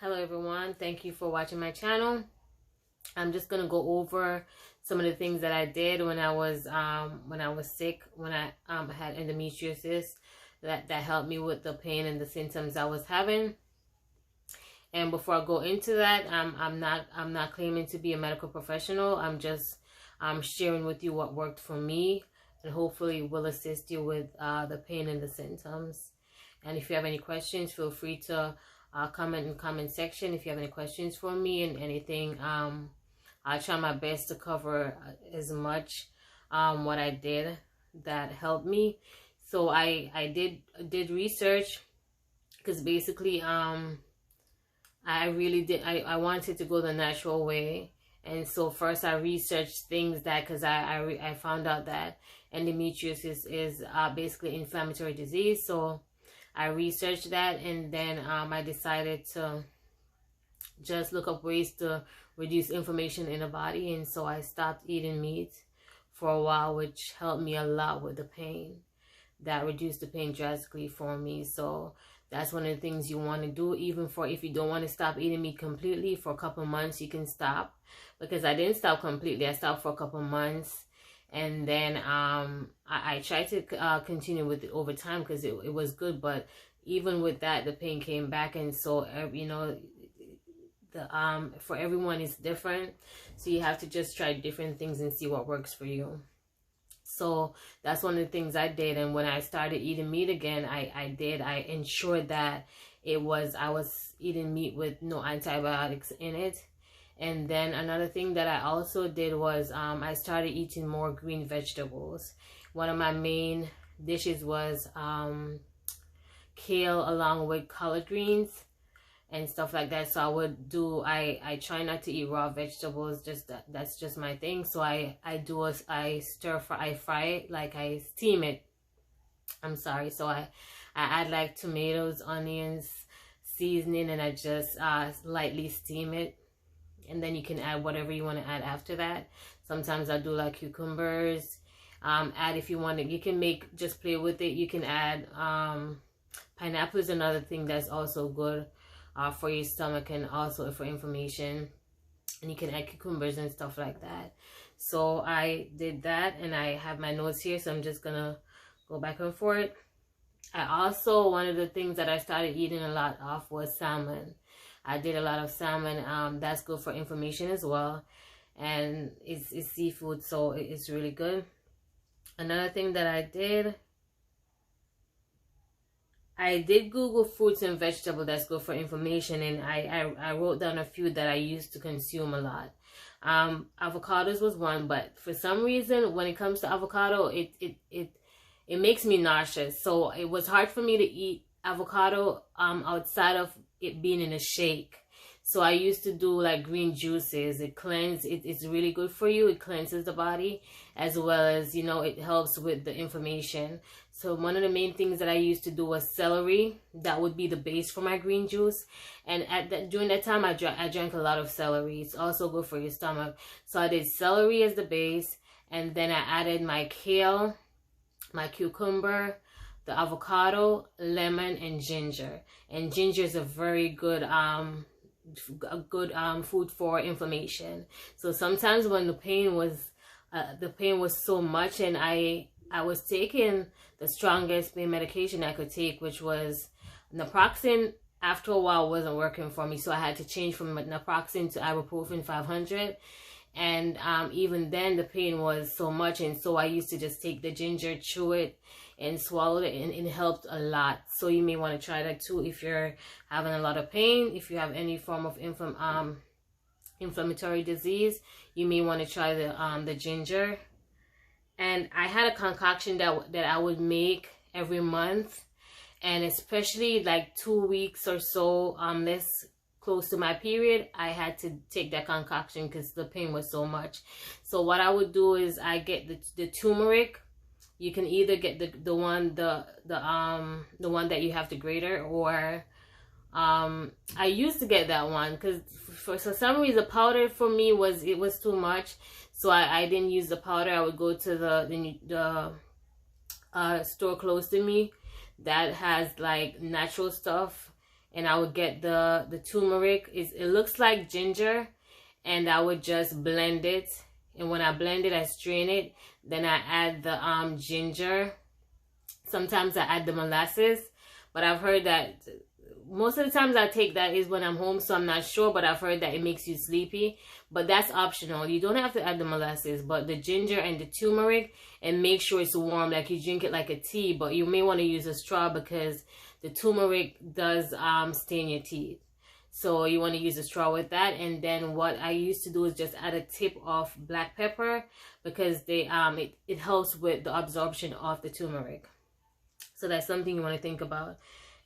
Hello everyone, thank you for watching my channel. I'm just gonna go over some of the things that I did when I was sick, when I had endometriosis, that helped me with the pain and the symptoms I was having. And before I go into that, I'm not claiming to be a medical professional. I'm just sharing with you what worked for me, and hopefully will assist you with the pain and the symptoms. And if you have any questions, feel free to comment in the comment section if you have any questions for me and anything. I'll try my best to cover as much what I did that helped me. So I did research, because basically I wanted to go the natural way. And so first I researched things that, because I found out that endometriosis is basically inflammatory disease. So I researched that, and then I decided to just look up ways to reduce inflammation in the body. And so I stopped eating meat for a while, which helped me a lot with the pain. That reduced the pain drastically for me. So that's one of the things you want to do, even for if you don't want to stop eating meat completely. For a couple months you can stop, because I didn't stop completely. I stopped for a couple months, and then I tried to continue with it over time, because it was good. But even with that, the pain came back. And so you know, for everyone it's different, so you have to just try different things and see what works for you. So that's one of the things I did. And when I started eating meat again, I ensured that I was eating meat with no antibiotics in it. And then another thing that I also did was I started eating more green vegetables. One of my main dishes was kale along with collard greens and stuff like that. So I try not to eat raw vegetables. That's just my thing. So I stir fry, I fry it, like I steam it. I'm sorry. So I add like tomatoes, onions, seasoning, and I just lightly steam it. And then you can add whatever you want to add after that. Sometimes I do like cucumbers. Add, if you want it, you can just play with it. You can add pineapple is another thing that's also good for your stomach and also for inflammation. And you can add cucumbers and stuff like that. So I did that, and I have my notes here, so I'm just gonna go back and forth. I also, one of the things that I started eating a lot of was salmon. I did a lot of salmon. That's good for inflammation as well, and it's seafood, so it's really good. Another thing that I did Google fruits and vegetables that's good for inflammation, and I wrote down a few that I used to consume a lot. Avocados was one, but for some reason when it comes to avocado, it makes me nauseous. So it was hard for me to eat avocado outside of it being in a shake. So I used to do like green juices. It's really good for you. It cleanses the body, as well as, you know, it helps with the inflammation. So one of the main things that I used to do was celery. That would be the base for my green juice. And during that time, I drank a lot of celery. It's also good for your stomach. So I did celery as the base, and then I added my kale, my cucumber, the avocado, lemon, and ginger. And ginger is a very good food for inflammation. So sometimes when the pain was so much, and I was taking the strongest pain medication I could take, which was naproxen. After a while, wasn't working for me, so I had to change from naproxen to ibuprofen 500. And even then the pain was so much, and so I used to just take the ginger, chew it, and swallow it, and it helped a lot. So you may want to try that too if you're having a lot of pain. If you have any form of inflammatory disease, you may want to try the ginger. And I had a concoction that I would make every month, and especially like 2 weeks or so less close to my period, I had to take that concoction because the pain was so much. So what I would do is I get the turmeric. You can either get the one that you have to grater, or I used to get that one because for some reason powder for me was too much, so I didn't use the powder. I would go to the store close to me that has like natural stuff, and I would get the turmeric. It looks like ginger, and I would just blend it. And when I blend it, I strain it. Then I add the ginger. Sometimes I add the molasses, but I've heard that most of the times I take that is when I'm home, so I'm not sure, but I've heard that it makes you sleepy. But that's optional. You don't have to add the molasses, but the ginger and the turmeric, and make sure it's warm, like you drink it like a tea, but you may want to use a straw because the turmeric does stain your teeth. So you want to use a straw with that. And then what I used to do is just add a tip of black pepper, because they it helps with the absorption of the turmeric. So that's something you want to think about.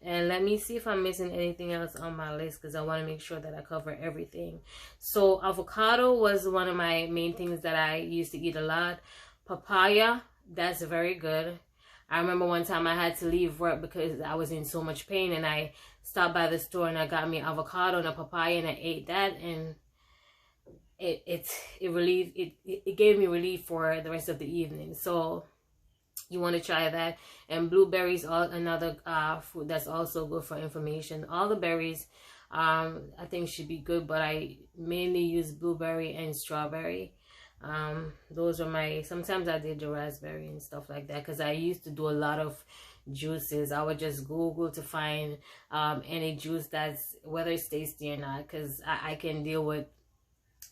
And let me see if I'm missing anything else on my list, because I want to make sure that I cover everything. So avocado was one of my main things that I used to eat a lot. Papaya, that's very good. I remember one time I had to leave work because I was in so much pain, and I stopped by the store and I got me avocado and a papaya, and I ate that, and it gave me relief for the rest of the evening. So you want to try that. And blueberries are another fruit that's also good for inflammation. All the berries I think should be good, but I mainly use blueberry and strawberry. Those are my, sometimes I did the raspberry and stuff like that, because I used to do a lot of juices. I would just Google to find any juice that's, whether it's tasty or not, because I can deal with,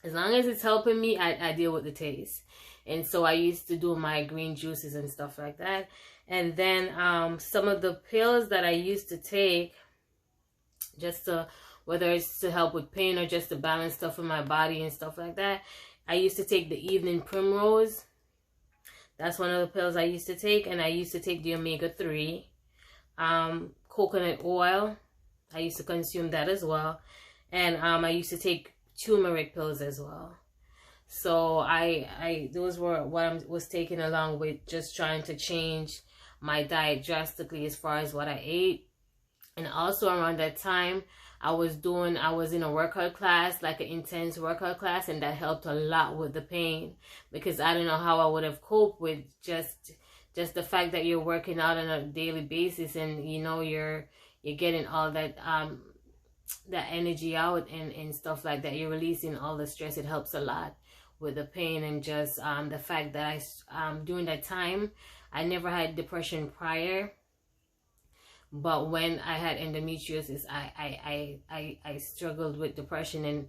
as long as it's helping me, I deal with the taste. And so I used to do my green juices and stuff like that. And then some of the pills that I used to take, just to, whether it's to help with pain or just to balance stuff in my body and stuff like that, I used to take the evening primrose. That's one of the pills I used to take. And I used to take the omega-3. Coconut oil, I used to consume that as well. And I used to take turmeric pills as well. So those were what I was taking along with just trying to change my diet drastically as far as what I ate. And also around that time, I was in a workout class, like an intense workout class, and that helped a lot with the pain, because I don't know how I would have coped with just the fact that you're working out on a daily basis, and you know you're getting all that that energy out and stuff like that. You're releasing all the stress. It helps a lot with the pain, and just the fact that during that time I never had depression prior, but when I had endometriosis, I struggled with depression, and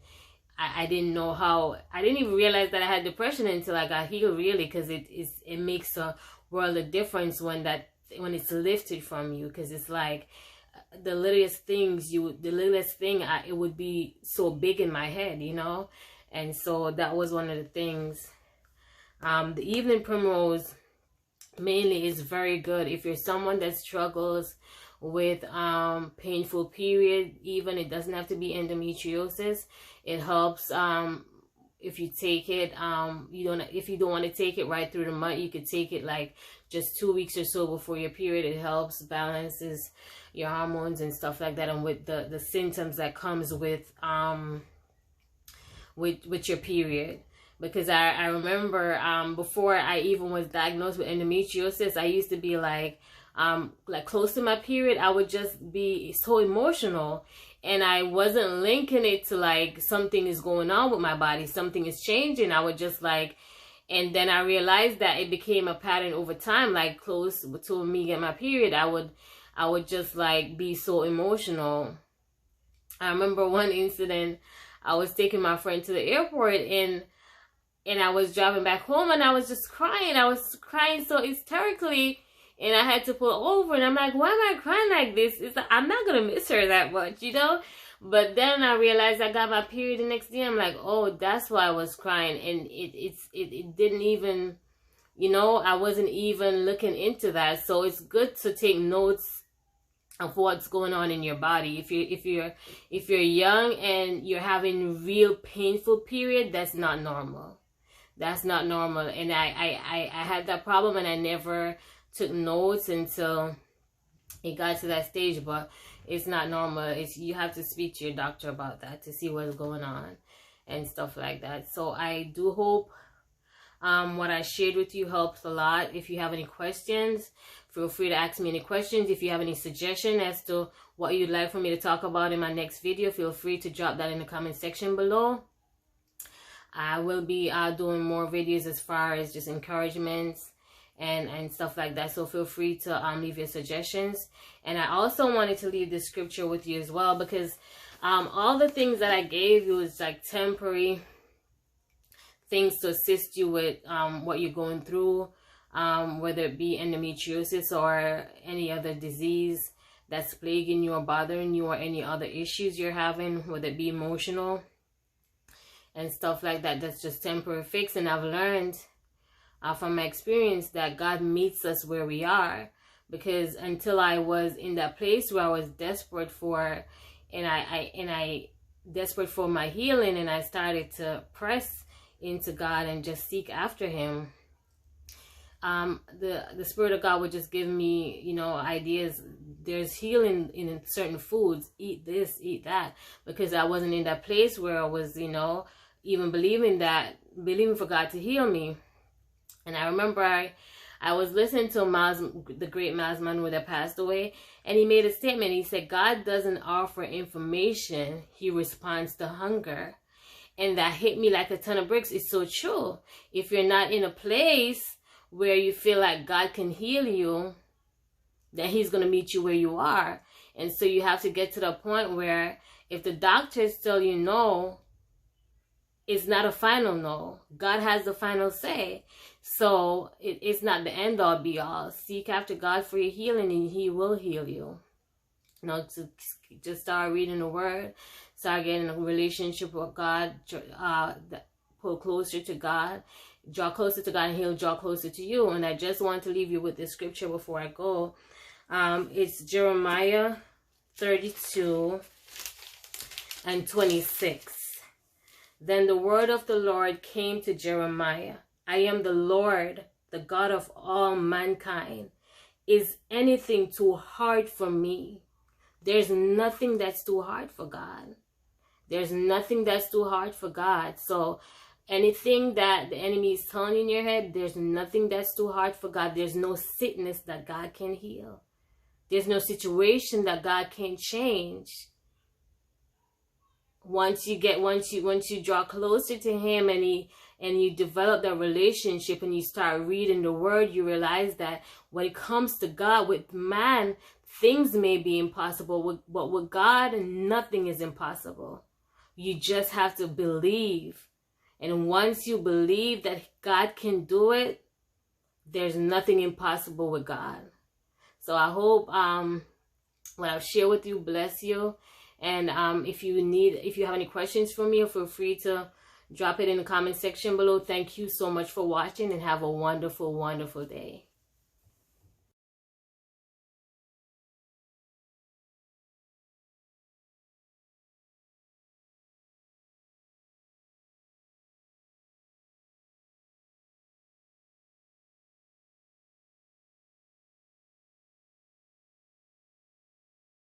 I didn't know how. I didn't even realize that I had depression until I got healed, really, because it makes a world of difference when it's lifted from you, because it's like the littlest thing, it would be so big in my head, you know. And so that was one of the things. The evening primrose mainly is very good if you're someone that struggles with painful period. Even it doesn't have to be endometriosis. It helps if you take it. If you don't want to take it right through the month, you could take it like just 2 weeks or so before your period. It helps balances your hormones and stuff like that, and with the symptoms that comes with your period. Because I remember before I even was diagnosed with endometriosis, I used to be like close to my period, I would just be so emotional, and I wasn't linking it to like something is going on with my body, something is changing. I would just like, and then I realized that it became a pattern over time. Like close to me getting my period, I would just like be so emotional. I remember one incident. I was taking my friend to the airport, and I was driving back home, and I was just crying. I was crying so hysterically, and I had to pull over, and I'm like, why am I crying like this? It's like, I'm not going to miss her that much, you know? But then I realized I got my period the next day. I'm like, oh, that's why I was crying. And it didn't even, you know, I wasn't even looking into that. So it's good to take notes of what's going on in your body. If you're young and you're having real painful period, that's not normal. That's not normal. And I had that problem, and I never took notes until it got to that stage. But it's not normal. You have to speak to your doctor about that to see what's going on and stuff like that. So I do hope what I shared with you helps a lot. If you have any questions, feel free to ask me any questions. If you have any suggestion as to what you'd like for me to talk about in my next video, feel free to drop that in the comment section below. I will be doing more videos as far as just encouragements and stuff like that. So feel free to leave your suggestions. And I also wanted to leave this scripture with you as well, because all the things that I gave you is like temporary things to assist you with what you're going through, whether it be endometriosis or any other disease that's plaguing you or bothering you, or any other issues you're having, whether it be emotional and stuff like that. That's just temporary fix. And I've learned from my experience that God meets us where we are, because until I was in that place where I was desperate for, and I desperate for my healing, and I started to press into God and just seek after Him, the Spirit of God would just give me, you know, ideas. There's healing in certain foods. Eat this, eat that, because I wasn't in that place where I was, you know, even believing for God to heal me. And I remember I was listening to the great Miles Monroe that passed away, and he made a statement. He said, God doesn't offer information, He responds to hunger. And that hit me like a ton of bricks. It's so true. If you're not in a place where you feel like God can heal you, then He's going to meet you where you are. And so you have to get to the point where if the doctors tell you no, it's not a final no. God has the final say. So it's not the end all be all. Seek after God for your healing, and He will heal you. You know, to just start reading the Word, start getting a relationship with God, pull closer to God, draw closer to God, and He'll draw closer to you. And I just want to leave you with this scripture before I go. It's Jeremiah 32:26. Then the word of the Lord came to Jeremiah. I am the Lord, the God of all mankind. Is anything too hard for me? There's nothing that's too hard for God. There's nothing that's too hard for God. So anything that the enemy is telling you in your head, there's nothing that's too hard for God. There's no sickness that God can heal. There's no situation that God can't change. Once you draw closer to Him, and you develop that relationship, and you start reading the Word, you realize that when it comes to God, with man, things may be impossible, but with God, nothing is impossible. You just have to believe. And once you believe that God can do it, there's nothing impossible with God. So I hope what I've shared with you bless you. And if you have any questions for me, feel free to drop it in the comment section below. Thank you so much for watching, and have a wonderful, wonderful day.